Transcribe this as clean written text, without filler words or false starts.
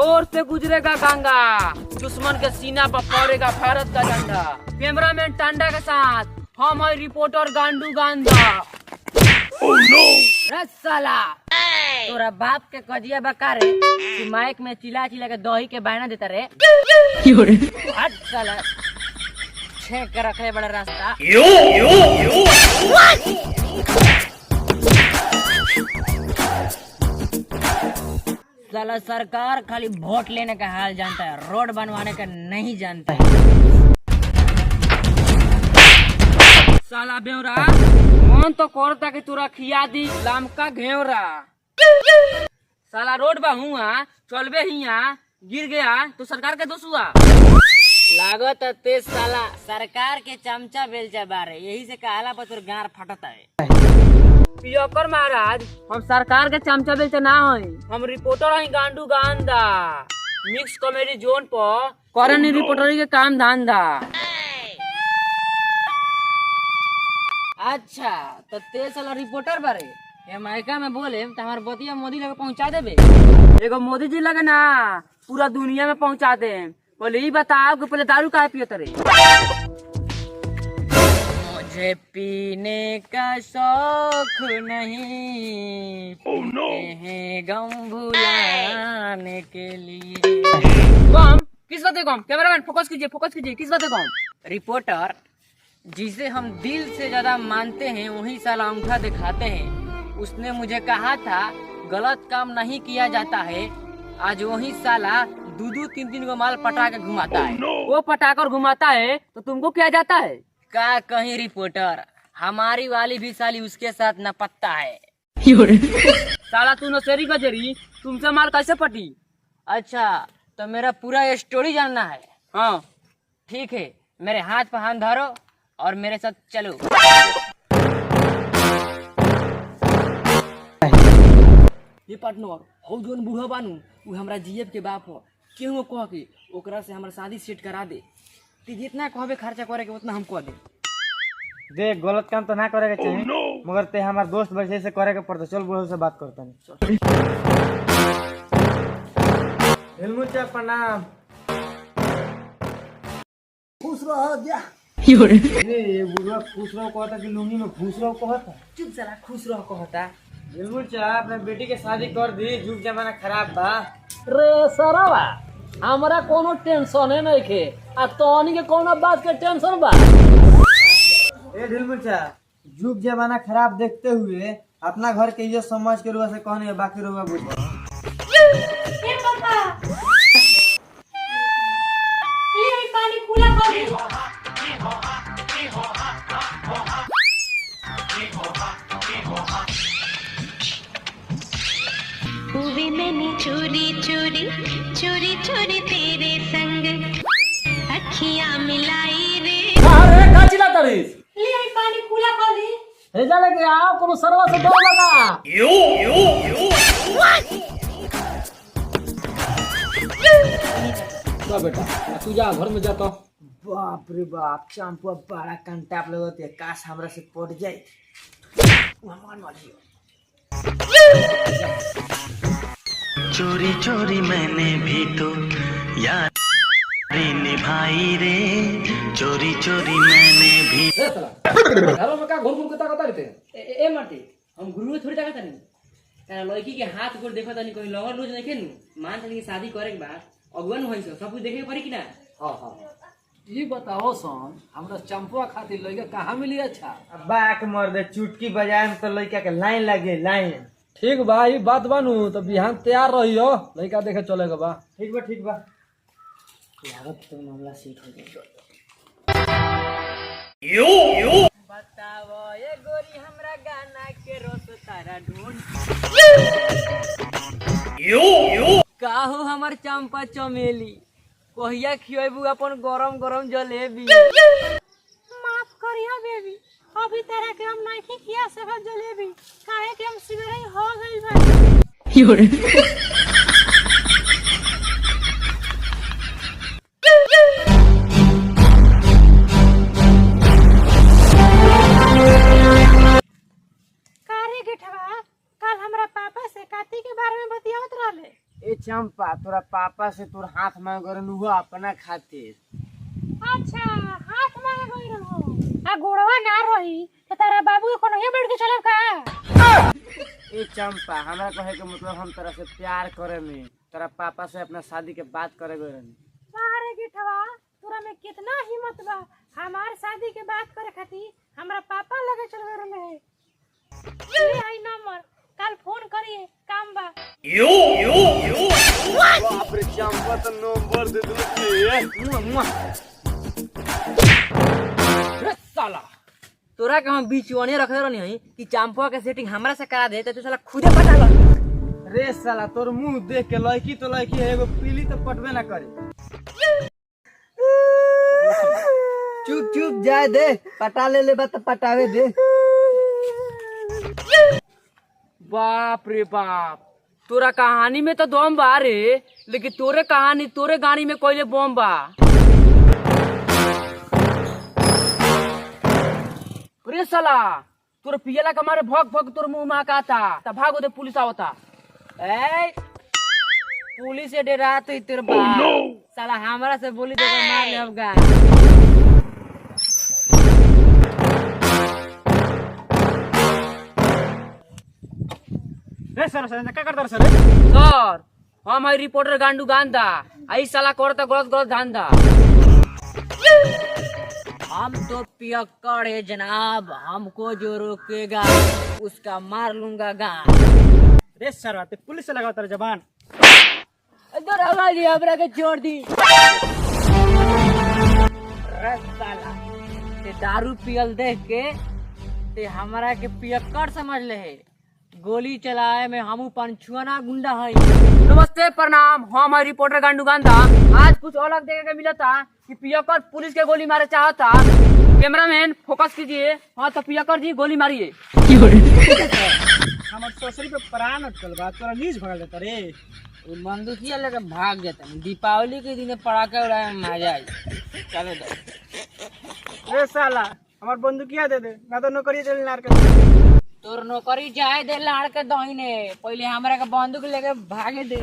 लाहौर से गुजरेगा गंगा, दुश्मन के सीना पर फहरेगा भारत का झंडा। कैमरामैन टांडा के साथ हम है रिपोर्टर गांडू गांधा। Oh no! साला तोरा बाप के कजिया बकारे तू माइक में चिल्ला चिल्ला के दही के बहाना देता रे। हट साला छेक के रखे बड़ा रास्ता। साला सरकार खाली वोट लेने का हाल जानता है, रोड बनवाने का नहीं जानता है। साला बेवरा मन तो करता कि तोरा खिया दी लामका घेवरा। साला रोड बा हुआ चलबे हिया गिर गया तो सरकार के दोष हुआ। लागत ते साला सरकार के चमचा बेलचा बारे, यही से कहला पर तोर गार फटता है। पियकर महाराज हम सरकार के चमचा बेलचा ना हई, हम रिपोर्टर हई गांडू गांधा। मिक्स कॉमेडी जोन पर करनी रिपोर्टरी के काम धंधा। अच्छा तो ते साला रिपोर्टर बारे ये माइका में बोले तो हमारे बतिया मोदी लगे पहुंचा देबे। एगो मोदी जी लगे ना पूरा दुनिया में पहुंचा दे। बोले ये बताओ कि पहले दारू काहे पियत रे? मुझे पीने का शौक नहीं, हैं गम भुलाने के लिए। गम किस बात है गम? कैमरामैन फोकस कीजिए किस बात है गम? रिपोर्टर जिसे हम दिल से ज्यादा मानते हैं वही साला अंगूठा दिखाते हैं। उसने मुझे कहा था गलत काम नहीं किया जाता है, आज वही साला दो तीन को माल पटा के घुमाता है। वो पटाकर घुमाता है तो तुमको क्या जाता है? का कहीं रिपोर्टर हमारी वाली भी साली उसके साथ न पत्ता है। साला तू नशेरी गजरी तुमसे माल कैसे पटी? अच्छा तो मेरा पूरा स्टोरी जानना है? हाँ ठीक है, मेरे हाथ पर हाथ धरो और मेरे साथ चलो। ये पार्टनर हो जोन बूढ़ा बानू वो हमरा जीएफ के बाप हो, क्यों कह के ओकरा से हमारा शादी सेट करा दे। ती जितना कहबे खर्चा करे के उतना हम कह दे। देख गलत काम तो ना करे के चाहिए, मगर ते हमार दोस्त वैसे से करे के पड़ता। चल बूढ़ो से बात करता नहीं। हिलमुचा प्रणाम। खुश रहो जा। ये बुढ़वा खुश रहो कहता कि लुंगी में खुश रहो कहता। चुप साला खुश रहो कहता। हिलमुचा अपने बेटी के शादी कर दी, जुग जमाना खराब बा। रे सरवा हमरा कोनो टेंशन है नहीं खे, आ तोनी के कोनो बात के टेंशन बा? ए ढिलमुचा जुग जमाना खराब देखते हुए अपना घर के इज्जत समझ के रुआ से कहने बाकी रुआ बुझ। ए पापा ये पानी खुला कर दे। हुए मैंने चोरी चोरी चोरी चोरी तेरे संग अखियां मिलाई रे। अरे का चिल्लाता रे? ये पानी खुला कर दे। हे जाने के आओ कोनो सरवा से दो लगा। तो बेटा तू जा घर में जा तो। बाप रे बाप चंपा बड़ा कंटाप लगते, काश हमरा से पड़ जाए। चोरी चोरी मैंने भी तो यार निभाई रे, चोरी चोरी मैंने भी। घरों में का घुर के ताकत रहते ए माटी हम गुरु थोड़ी ताकत नहीं। तारा लड़की के हाथ गोड़ देखो तनी कोई लवर लूज नहीं केनु मान चली शादी करे के बाद अगवन होई सब कुछ देखे पड़ी कि ना? हां हां ये बताओ सन हमरा चंपा खातिर लड़का कहां मिली? अच्छा बाक मर दे चुटकी बजाए में तो लड़का के लाइन लगे लाइन। ठीक बा ये बात बानू तो बिहान तैयार रहियो, लड़का देखे चलेगा बा। ठीक बा लागत तो मामला सेट हो जाएगा। बताओ ये गोरी हमरा गाना के रस तारा ढूंढ काहू हमर चंपा चमेली कहिया खियबू अपन गरम गरम जलेबी। माफ करियो बेबी, अभी तरह के हम नहीं किया सब जलेबी, काहे कि हम सिगरेट हो गइल बा। कारे गेठवा कल हमरा पापा से काती के बारे में बतियावत रहले। ए चंपा तोरा पापा से तोर हाथ मांग कर हुआ अपना खातिर। अच्छा हाथ मांगे गई रहो आ गोड़वा ना रही तो तारा बाबू को नहीं बैठ के चलब का। ए चंपा हमरा कहे के मतलब हम तोरा से प्यार करे में तोरा पापा से अपना शादी के बात करे गए रहनी। अरे गिठवा तोरा में कितना हिम्मत बा हमार शादी के बात करे खातिर हमरा पापा लगे चल गए रहे। ले आई नंबर कल फोन करिए काम बा। बाप रे चंपा तो नंबर दे दिलक रे साला तोरा के हम बीचवाने रखले रहनी हई कि चंपा के सेटिंग हमरा से करा दे त तू साला खुदे पटा ल। रे साला तोर मुंह देख के लड़की तो लड़की है, एगो पीली तो पटबे ना करे। चुप चुप जाए दे, पटा ले बा तो पटावे दे। बाप रे बाप तोरा कहानी में तो दम बा रे, लेकिन तोरे कहानी तोरे गाड़ी में कोइले बम बा। रे साला तोर पियला के मारे भग भग तोर मुंह में काता त भागो दे पुलिस आवता। ए पुलिस से डरा तो तेरे बाप साला हमरा से बोली तो मार ले अब गा। सर क्या करता सर हम है रिपोर्टर गांडू गांधा आई साला करता गलत गलत धांधा। हम तो पियक्कड़ है जनाब, हमको जो रोकेगा उसका मार लूंगा गान। रे सर ते पुलिस से लगाओ तेरे जबान। इधर आवाज हमरा के छोड़ दी। रे साला ते दारू पियल देख के ते हमरा के पियक्कड़ समझ ले है, गोली चलाए में हमू पंचुआना गुंडा है। नमस्ते प्रणाम, हम है रिपोर्टर गांडू गांधा। आज कुछ अलग देखे के मिला था कि पियक्कड़ पुलिस के गोली मारे चाहता। कैमरामैन फोकस कीजिए। हाँ तो पियक्कड़ जी गोली मारिए। हमार ससुरी पे प्राण अटकल बा, तोरा नीच भगा देता रे। बंदूकिया लेके भाग जाता। दीपावली के दिन पटाखे उड़ाए में मजा आई। चलो दो रे साला हमार बंदूकिया दे दे ना तो नौकरी चल नार के। तोर नौकरी जाए दे लाड़ के दहीने, पहले हमरा के बंदूक लेके भागे दे।